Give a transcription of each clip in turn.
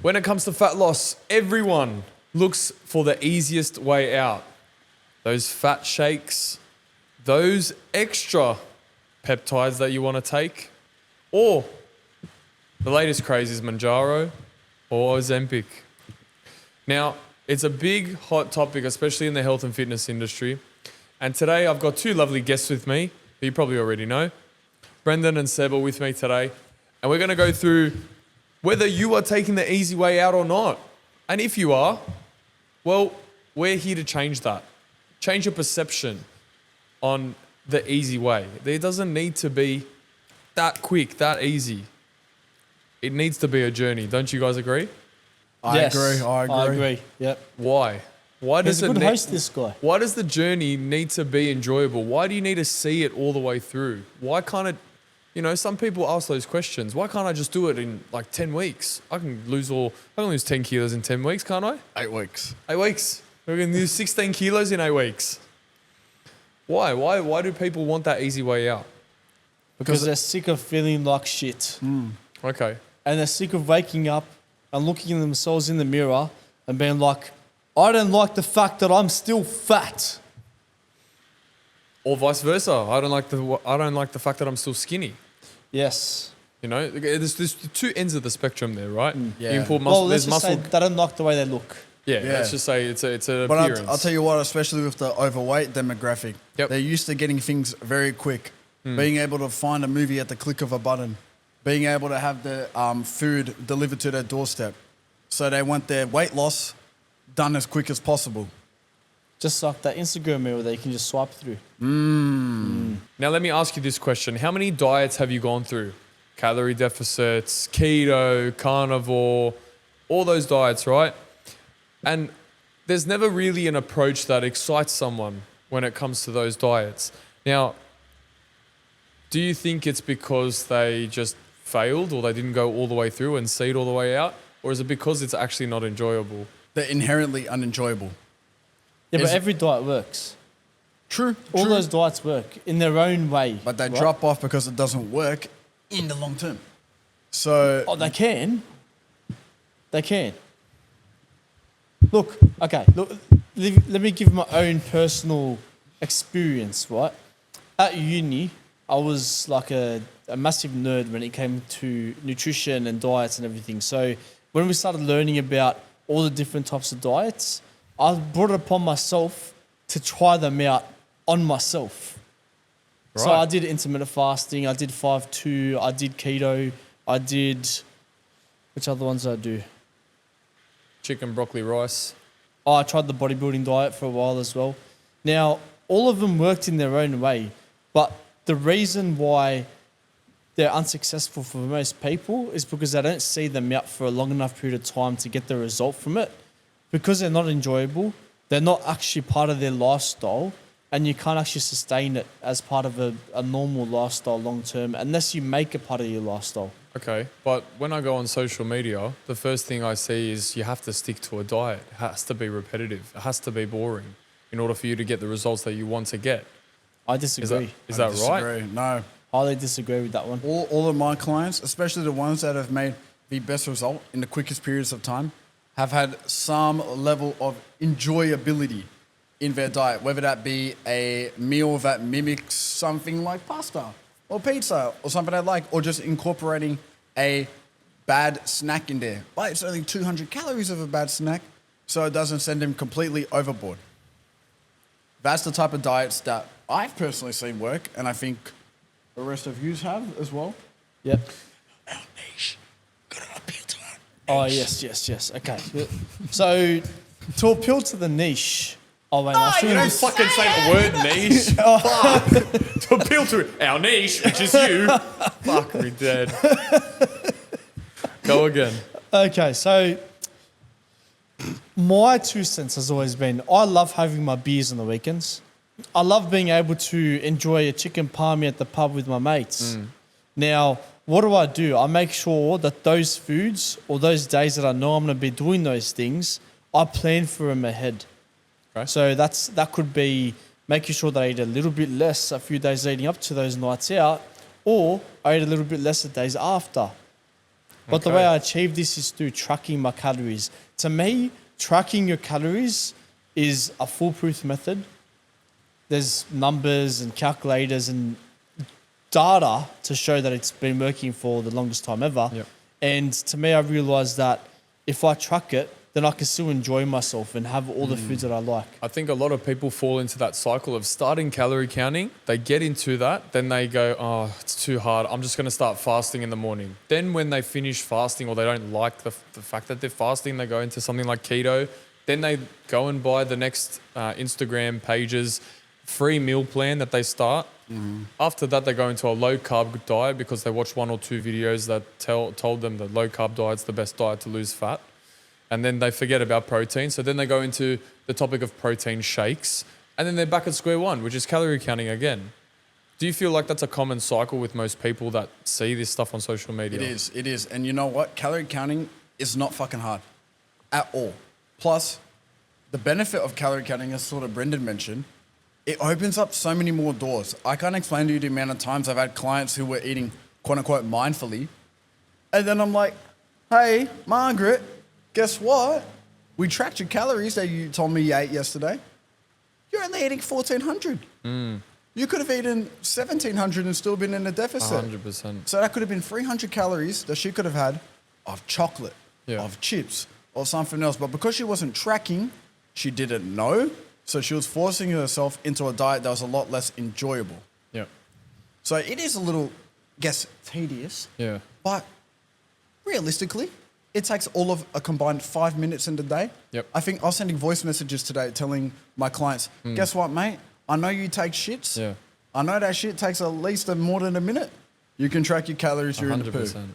When it comes to fat loss, everyone looks for the easiest way out. Those fat shakes, those extra peptides that you want to take, or the latest craze is Manjaro or Ozempic. Now, it's a big hot topic, especially in the health and fitness industry. And today I've got two lovely guests with me, who you probably already know. Brendon and Seb are with me today. And we're going to go through whether you are taking the easy way out or not. And if you are, well, we're here to change that. Change your perception on the easy way. There doesn't need to be that quick, that easy. It needs to be a journey. Don't you guys agree? I agree. Yep. Why? Why does He's a it good host, this guy. Why does the journey need to be enjoyable? Why do you need to see it all the way through? Why can't it, some people ask those questions. Why can't I just do it in like 10 weeks? I can lose 10 kilos in 10 weeks, can't I? 8 weeks. 8 weeks. We can lose 16 kilos in 8 weeks. Why? Why do people want that easy way out? Because they're sick of feeling like shit. Okay. And they're sick of waking up and looking at themselves in the mirror and being like, I don't like the fact that I'm still fat. Or vice versa. I don't like the fact that I'm still skinny. Yes. There's the two ends of the spectrum there, right? Yeah. You can put Well, there's let's just muscle. say they don't like the way they look. Yeah, Yeah. let's just say it's an But appearance. I'll tell you what, especially with the overweight demographic, Yep. they're used to getting things very quick. Being able to find a movie at the click of a button. Being able to have the food delivered to their doorstep. So they want their weight loss done as quick as possible. Just like that Instagram mirror that you can just swipe through. Now, let me ask you this question. How many diets have you gone through? Calorie deficits, keto, carnivore, all those diets, right? And there's never really an approach that excites someone when it comes to those diets. Now, do you think it's because they just failed or they didn't go all the way through and see it all the way out? Or is it because it's actually not enjoyable? They're inherently unenjoyable. Yeah, Is but it- every diet works. True. All those diets work in their own way. But they right? drop off because it doesn't work in the long term. So Oh, they can. They can. Look, let me give my own personal experience, right? At uni, I was like a massive nerd when it came to nutrition and diets and everything. So when we started learning about all the different types of diets, I brought it upon myself to try them out on myself. So Right. I did intermittent fasting, I did 5-2, I did keto, I did... Which other ones did I do? Chicken, broccoli, rice. Oh, I tried the bodybuilding diet for a while as well. Now, all of them worked in their own way, but the reason why they're unsuccessful for most people is because they don't see them out for a long enough period of time to get the result from it. Because they're not enjoyable, they're not actually part of their lifestyle, and you can't actually sustain it as part of a normal lifestyle long term unless you make it part of your lifestyle. Okay, but when I go on social media, the first thing I see is you have to stick to a diet. It has to be repetitive. It has to be boring in order for you to get the results that you want to get. I Is disagree. that right? disagree. No. Highly disagree with that one. All of my clients, especially the ones that have made the best result in the quickest periods of time, have had some level of enjoyability in their diet, whether that be a meal that mimics something like pasta or pizza or something they like, or just incorporating a bad snack in there. But it's only 200 calories of a bad snack, so it doesn't send them completely overboard. That's the type of diets that I've personally seen work, and I think the rest of yous have as well. Yep. Our niche. Gotta appeal to our Oh, yes. Okay. So, to appeal to the niche... Oh, wait, I You shouldn't don't have- fucking say the word niche. Fuck. To appeal to our niche, which is you. Fuck me dead. Go again. Okay, so my 2 cents has always been I love having my beers on the weekends. I love being able to enjoy a chicken palmy at the pub with my mates. Now, what do? I make sure that those foods or those days that I know I'm going to be doing those things, I plan for them ahead. Okay. So that could be making sure that I eat a little bit less a few days leading up to those nights out, or I eat a little bit less the days after. But the Okay. way I achieve this is through tracking my calories. To me, tracking your calories is a foolproof method. There's numbers and calculators and data to show that it's been working for the longest time ever. Yep. And to me, I realized that if I track it, then I can still enjoy myself and have all the foods that I like. I think a lot of people fall into that cycle of starting calorie counting. They get into that, then they go, oh, it's too hard. I'm just going to start fasting in the morning. Then when they finish fasting or they don't like the fact that they're fasting, they go into something like keto. Then they go and buy the next Instagram pages, free meal plan that they start. After that, they go into a low carb diet because they watched 1 or 2 videos that told them that low carb diet's the best diet to lose fat. And then they forget about protein. So then they go into the topic of protein shakes. And then they're back at square one, which is calorie counting again. Do you feel like that's a common cycle with most people that see this stuff on social media? It is. And you know what? Calorie counting is not fucking hard at all. Plus, the benefit of calorie counting, as sort of Brendon mentioned, it opens up so many more doors. I can't explain to you the amount of times I've had clients who were eating quote unquote mindfully. And then I'm like, hey, Margaret, guess what? We tracked your calories that you told me you ate yesterday. You're only eating 1,400. You could have eaten 1,700 and still been in a deficit. 100%. So that could have been 300 calories that she could have had of chocolate, Yeah. of chips, or something else. But because she wasn't tracking, she didn't know. So she was forcing herself into a diet that was a lot less enjoyable. Yeah. So it is a little, I guess, tedious. Yeah. But realistically, it takes all of a combined 5 minutes in the day. Yep. I think I was sending voice messages today telling my clients, guess what, mate? I know you take shits. Yeah. I know that shit takes at least more than a minute. You can track your calories during the poo. 100%.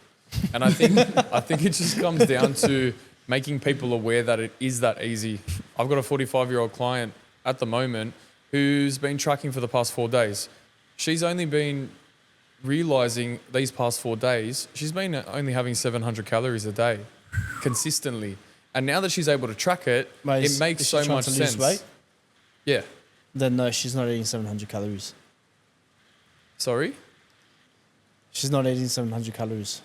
And I think it just comes down to making people aware that it is that easy. I've got a 45-year-old client at the moment who's been tracking for the past 4 days. She's only been realizing these past 4 days, she's been only having 700 calories a day consistently. And now that she's able to track it, Mate, it makes is so she trying much to lose sense. weight? Yeah. Then no, she's not eating 700 calories. Sorry? She's not eating 700 calories.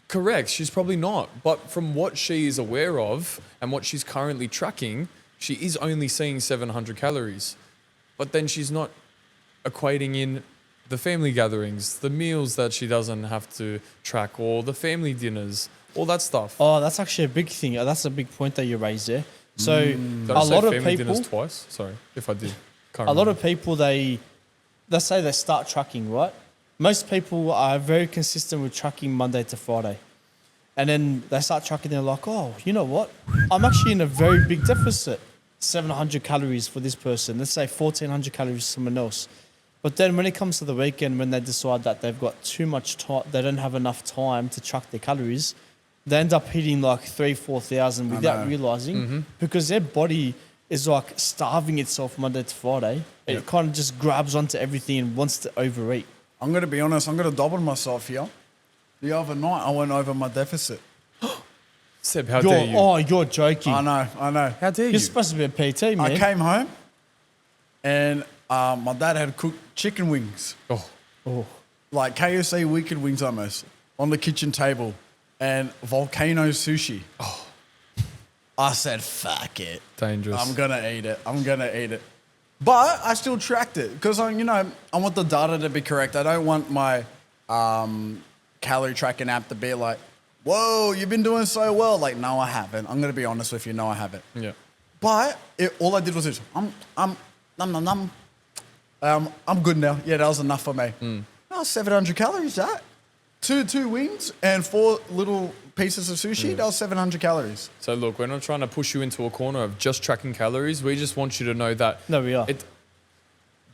Correct. She's probably not. But from what she is aware of and what she's currently tracking, she is only seeing 700 calories. But then she's not equating in the family gatherings, the meals that she doesn't have to track, or the family dinners, all that stuff. Oh, that's actually a big thing. That's a big point that you raised there. So Did I a say lot of family people, dinners twice? Sorry, if I did. Can't a lot remember. of people, let's say they start tracking, right? Most people are very consistent with tracking Monday to Friday. And then they start tracking, they're like, oh, you know what? I'm actually in a very big deficit. 700 calories for this person. Let's say 1,400 calories for someone else. But then when it comes to the weekend, when they decide that they've got too much time, they don't have enough time to track their calories, they end up hitting like 3,000-4,000 without realizing, because their body is like starving itself Monday to Friday. It kind of just grabs onto everything and wants to overeat. I'm going to be honest, I'm going to double myself here. The other night, I went over my deficit. Seb, how dare you? You're joking. I know. How dare You're you? supposed to be a PT, man. I came home and my dad had cooked chicken wings, Oh, like KFC wicked wings almost, on the kitchen table, and volcano sushi. I said, fuck it. dangerous. I'm going to eat it. But I still tracked it because, I want the data to be correct. I don't want my calorie tracking app to be like, whoa, you've been doing so well. Like, no, I haven't. I'm going to be honest with you. No, I haven't. Yeah. But all I did was this. I'm good now. Yeah, that was enough for me. That was 700 calories, that. Two wings and 4 little pieces of sushi, that was 700 calories. So look, we're not trying to push you into a corner of just tracking calories. We just want you to know that. No, we are.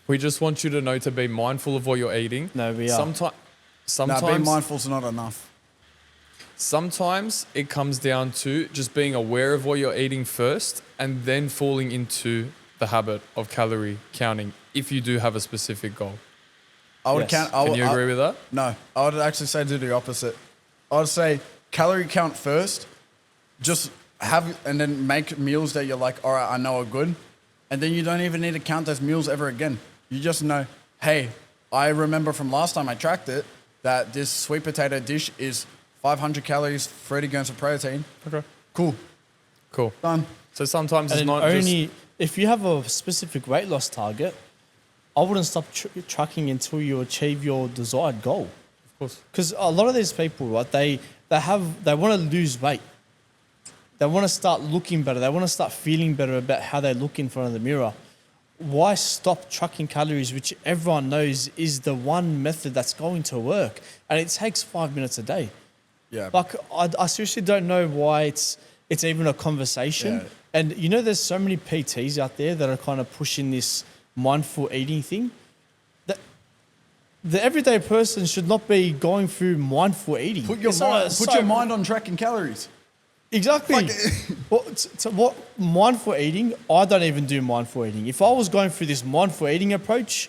We just want you to know to be mindful of what you're eating. No, we are. Now, being mindful is not enough. Sometimes it comes down to just being aware of what you're eating first and then falling into the habit of calorie counting if you do have a specific goal. I would Yes. count. Can you agree with that? No, I would actually say do the opposite. I would say calorie count first, just have, and then make meals that you're like, all right, I know are good. And then you don't even need to count those meals ever again. You just know, hey, I remember from last time I tracked it that this sweet potato dish is 500 calories, 30 grams of protein. Okay. Cool. Cool. Done. So sometimes it's And not only just... if you have a specific weight loss target, I wouldn't stop tracking until you achieve your desired goal. Of course. Because a lot of these people, right, they want to lose weight. They want to start looking better. They want to start feeling better about how they look in front of the mirror. Why stop tracking calories, which everyone knows is the one method that's going to work, and it takes 5 minutes a day. Yeah. Like I seriously don't know why it's even a conversation. Yeah. And you know, there's so many PTs out there that are kind of pushing this mindful eating thing. That the everyday person should not be going through mindful eating. Put your mind on tracking calories. Exactly. What mindful eating? I don't even do mindful eating. If I was going through this mindful eating approach,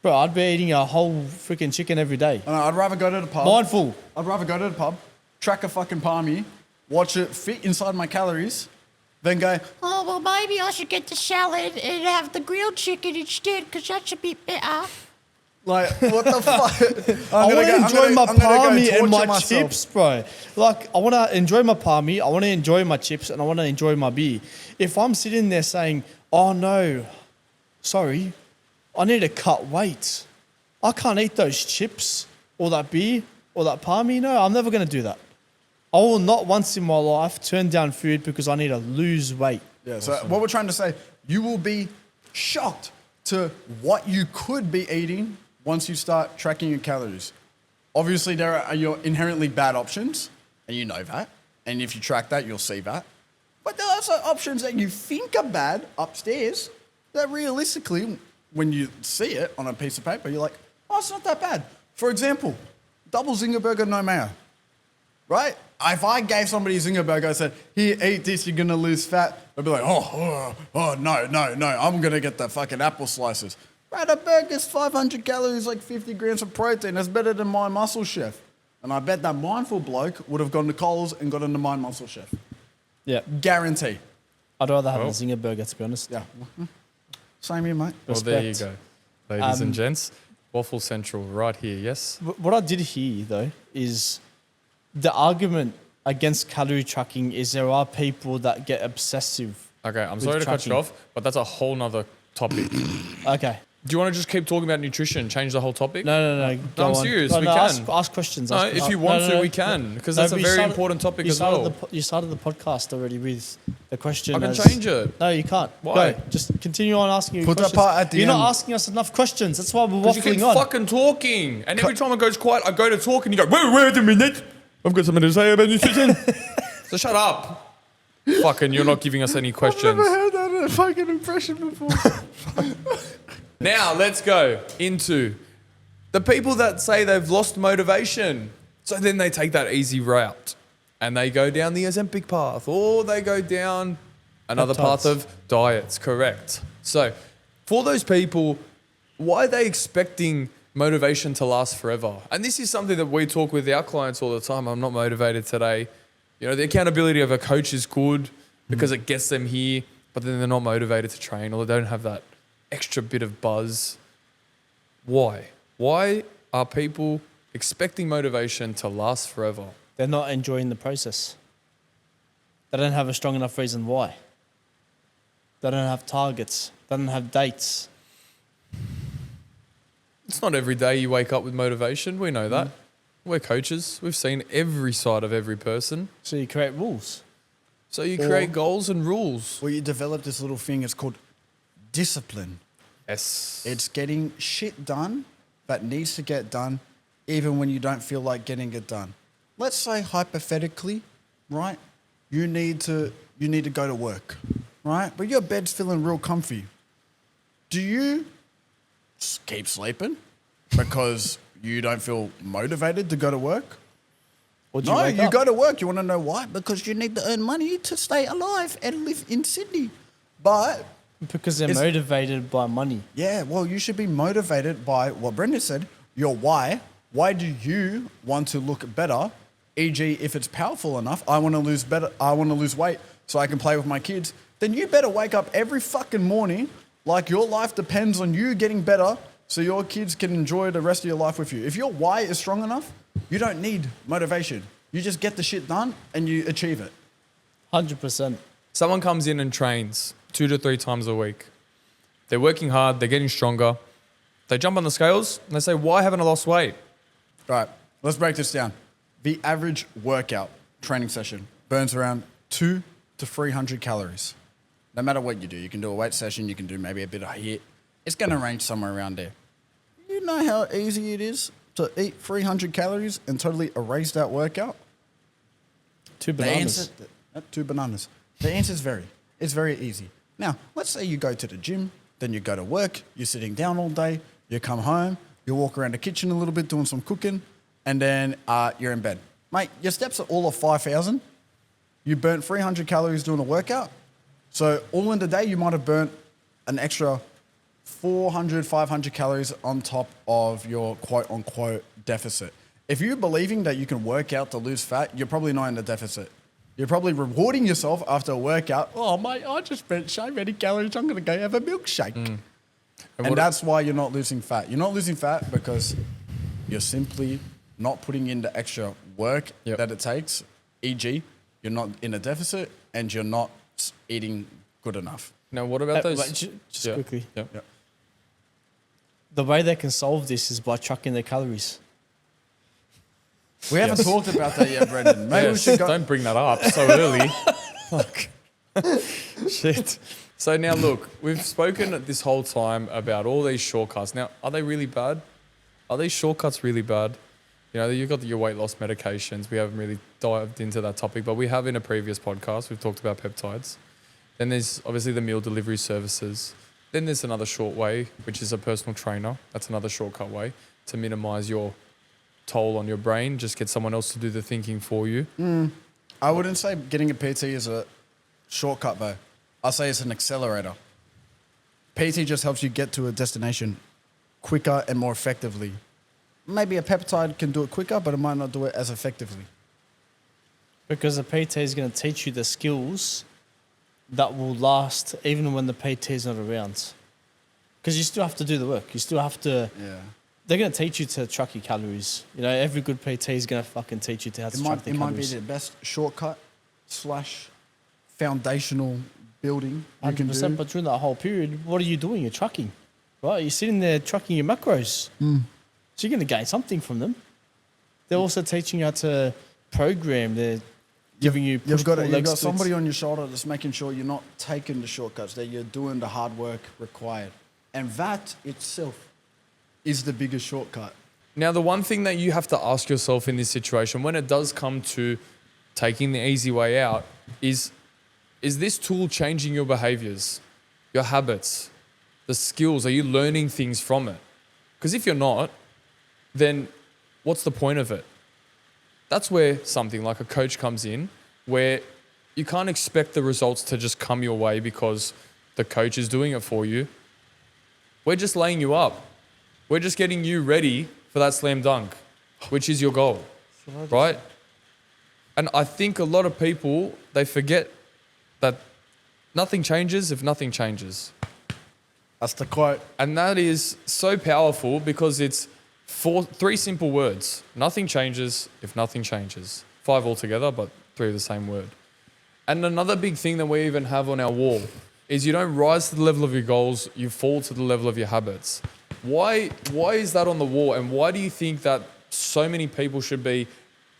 bro, I'd be eating a whole freaking chicken every day. I'd rather go to the pub. Mindful. I'd rather go to the pub, track a fucking palmy, watch it fit inside my calories, then go, Oh, well, maybe I should get the salad and have the grilled chicken instead, because that should be better. like, what the fuck? I want to enjoy my palmy and my myself. chips, bro. Like, I want to enjoy my palmy, I want to enjoy my chips, and I want to enjoy my beer. If I'm sitting there saying, oh no, sorry, I need to cut weight. I can't eat those chips or that beer or that palmy. No, I'm never going to do that. I will not once in my life turn down food because I need to lose weight. Yeah, so what we're trying to say, you will be shocked to what you could be eating once you start tracking your calories. Obviously, there are your inherently bad options, and you know that. And if you track that, you'll see that. But there are also options that you think are bad upstairs that realistically, when you see it on a piece of paper, you're like, oh, it's not that bad. For example, double zinger burger, no mayo. Right? If I gave somebody a zinger burger and said, here, eat this, you're going to lose fat, they'd be like, no, I'm going to get the fucking apple slices. Right, a burger's 500 calories, like 50 grams of protein. That's better than My Muscle Chef. And I bet that mindful bloke would have gone to Coles and got into My Muscle Chef. Yeah. Guarantee. I'd rather have a zinger burger, to be honest. Yeah. Same here, mate. Well, there you Respect. go. Ladies and gents, Waffle Central right here, yes? What I did hear, though, is the argument against calorie tracking is there are people that get obsessive. Okay, I'm with sorry to cut you tracking. off, but that's a whole nother topic. Okay. Do you want to just keep talking about nutrition, change the whole topic? No. Go I'm on. serious, No, we no, can. Ask questions. No, ask if you want to, we can, because that's a but you very started- important topic you as started well. You started the podcast already with the question. I can as- change it. No, you can't. Why? Go. Just continue on asking your Put that questions. part at the You're end. not asking us enough questions. That's why we're Because you keep waffling on. fucking talking, and every time it goes quiet, I go to talk, and you go, wait a minute, I've got something to say about nutrition. So shut up. Fucking, you're not giving us any questions. heard that fucking impression before. Now let's go into the people that say they've lost motivation. So then they take that easy route and they go down the Ozempic path, or they go down another path Peptides. of diets, correct. So for those people, why are they expecting motivation to last forever? And this is something that we talk with our clients all the time. I'm not motivated today. You know, the accountability of a coach is good because it gets them here, but then they're not motivated to train, or they don't have that extra bit of buzz. Why? Why are people expecting motivation to last forever? They're not enjoying the process. They don't have a strong enough reason why. They don't have targets. They don't have dates. It's not every day you wake up with motivation. We know that. We're coaches. We've seen every side of every person. So you create rules. So you create goals and rules. Well, you develop this little thing, it's called discipline. Yes. It's getting shit done that needs to get done even when you don't feel like getting it done. Let's say hypothetically, right? You need to go to work, right? But your bed's feeling real comfy. Do you keep sleeping because you don't feel motivated to go to work? Or do you No, wake you up? go to work. You want to know why? Because you need to earn money to stay alive and live in Sydney. But Because they're It's- motivated by money. yeah, well, you should be motivated by what Brendon said, your why. Why do you want to look better? E.g., if it's powerful enough, I want to lose weight so I can play with my kids. Then you better wake up every fucking morning like your life depends on you getting better so your kids can enjoy the rest of your life with you. If your why is strong enough, you don't need motivation. You just get the shit done and you achieve it. 100%. Someone comes in and trains 2 to 3 times a week. They're working hard. They're getting stronger. They jump on the scales and they say, why haven't I lost weight? Right, let's break this down. The average workout training session burns around 200 to 300 calories. No matter what you do, you can do a weight session, you can do maybe a bit of HIIT. It's going to range somewhere around there. You know how easy it is to eat 300 calories and totally erase that workout? 2 The bananas. answer, 2 bananas. The answer is it's very easy. Now, let's say you go to the gym, then you go to work, you're sitting down all day, you come home, you walk around the kitchen a little bit doing some cooking, and then you're in bed. Mate, your steps are all of 5,000. You burnt 300 calories doing a workout. So all in the day, you might have burnt an extra 400, 500 calories on top of your quote-unquote deficit. If you're believing that you can work out to lose fat, you're probably not in the deficit. You're probably rewarding yourself after a workout. Oh, mate, I just burnt so many calories, I'm going to go have a milkshake. And that's why you're not losing fat. You're not losing fat because you're simply not putting in the extra work that it takes, e.g., you're not in a deficit and you're not eating good enough. Now, what about those? Wait, just quickly. Yeah. The way they can solve this is by trucking their calories. We haven't talked about that yet, Brendon. Maybe we Yes, should go. don't bring that up so early. Fuck. Shit. So now look, we've spoken this whole time about all these shortcuts. Now, are they really bad? Are these shortcuts really bad? You know, you've got your weight loss medications. We haven't really dived into that topic, but we have in a previous podcast. We've talked about peptides. Then there's obviously the meal delivery services. Then there's another short way, which is a personal trainer. That's another shortcut way to minimize your toll on your brain. Just get someone else to do the thinking for you. I wouldn't say getting a PT is a shortcut, though. I'll say it's an accelerator. PT just helps you get to a destination quicker and more effectively. Maybe a peptide can do it quicker, but it might not do it as effectively. Because the PT is going to teach you the skills that will last even when the PT is not around. Because you still have to do the work. You still have to... Yeah. They're going to teach you to track your calories. You know, every good PT is going to fucking teach you to how to track the It might be calories. the best shortcut / foundational building you can 100%, do. but during that whole period, what are you doing? You're tracking, right? You're sitting there tracking your macros. So you're going to gain something from them. They're also teaching you how to program. They're giving you You've got leg splits. somebody on your shoulder that's making sure you're not taking the shortcuts, that you're doing the hard work required. And that itself is the biggest shortcut. Now, the one thing that you have to ask yourself in this situation, when it does come to taking the easy way out, is this tool changing your behaviors, your habits, the skills? Are you learning things from it? Because if you're not, then what's the point of it? That's where something like a coach comes in, where you can't expect the results to just come your way because the coach is doing it for you. We're just laying you up. We're just getting you ready for that slam dunk, which is your goal, right? And I think a lot of people, they forget that nothing changes if nothing changes. That's the quote. And that is so powerful because it's 3 simple words. Nothing changes if nothing changes. 5 altogether, but 3 of the same word. And another big thing that we even have on our wall is you don't rise to the level of your goals, you fall to the level of your habits. Why is that on the wall? And why do you think that so many people should be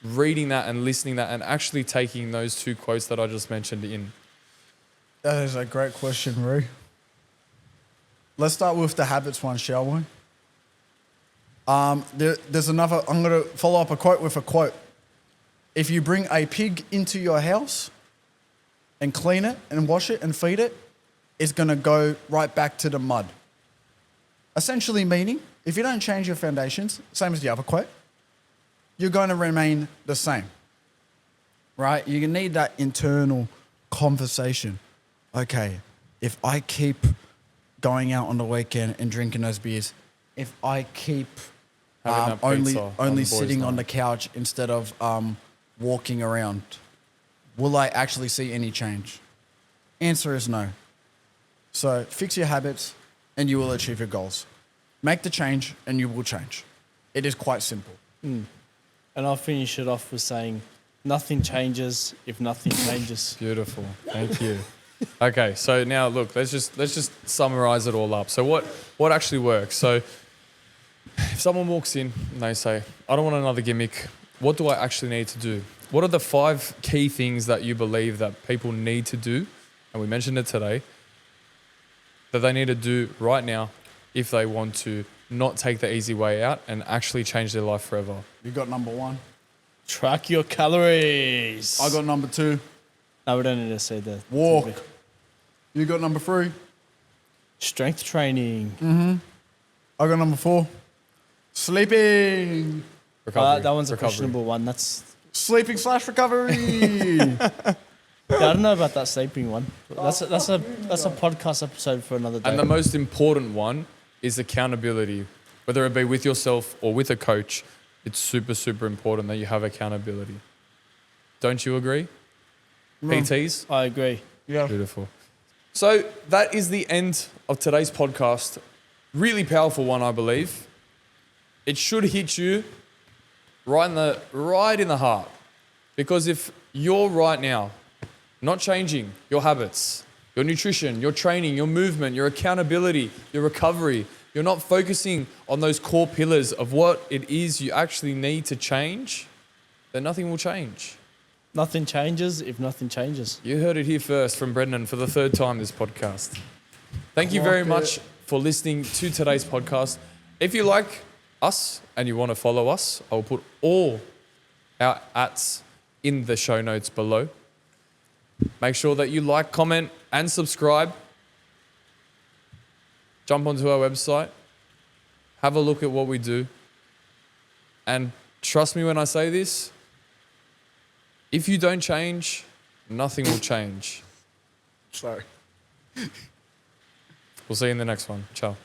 reading that and listening that and actually taking those 2 quotes that I just mentioned in? That is a great question, Roo. Let's start with the habits one, shall we? There's another, I'm going to follow up a quote with a quote. If you bring a pig into your house and clean it and wash it and feed it, it's going to go right back to the mud. Essentially meaning, if you don't change your foundations, same as the other quote, you're going to remain the same, right? You need that internal conversation. Okay, if I keep going out on the weekend and drinking those beers, if I keep Having that pizza on only the boys' sitting on night. the couch instead of walking around, will I actually see any change? Answer is no. So fix your habits and you will achieve your goals. Make the change and you will change. It is quite simple. And I'll finish it off with saying Nothing changes if nothing changes. Beautiful. Thank you. Okay, so now look, let's just summarize it all up. So what actually works? So if someone walks in and they say, I don't want another gimmick, what do I actually need to do? What are the 5 key things that you believe that people need to do? And we mentioned it today, that they need to do right now if they want to not take the easy way out and actually change their life forever. You got number 1. Track your calories. I got number 2. No, we don't need to say that. Walk. You got number 3. Strength training. I got number 4. Sleeping. Recovery. That one's a Recovery. questionable one. That's Sleeping / recovery. yeah, I don't know about that sleeping one. That's a podcast episode for another day. And the most important one is accountability. Whether it be with yourself or with a coach, it's super, super important that you have accountability. Don't you agree? PTs? I agree. Yeah. Beautiful. So that is the end of today's podcast. Really powerful one, I believe. It should hit you right in the heart. Because if you're right now not changing your habits, your nutrition, your training, your movement, your accountability, your recovery, you're not focusing on those core pillars of what it is you actually need to change, then nothing will change. Nothing changes if nothing changes. You heard it here first from Brendon for the 3rd time this podcast. Thank you very much for listening to today's podcast. If you like us and you want to follow us, I will put all our ats in the show notes below. Make sure that you like, comment, and subscribe. Jump onto our website. Have a look at what we do. And trust me when I say this, if you don't change, nothing will change. Sorry. We'll see you in the next one. Ciao.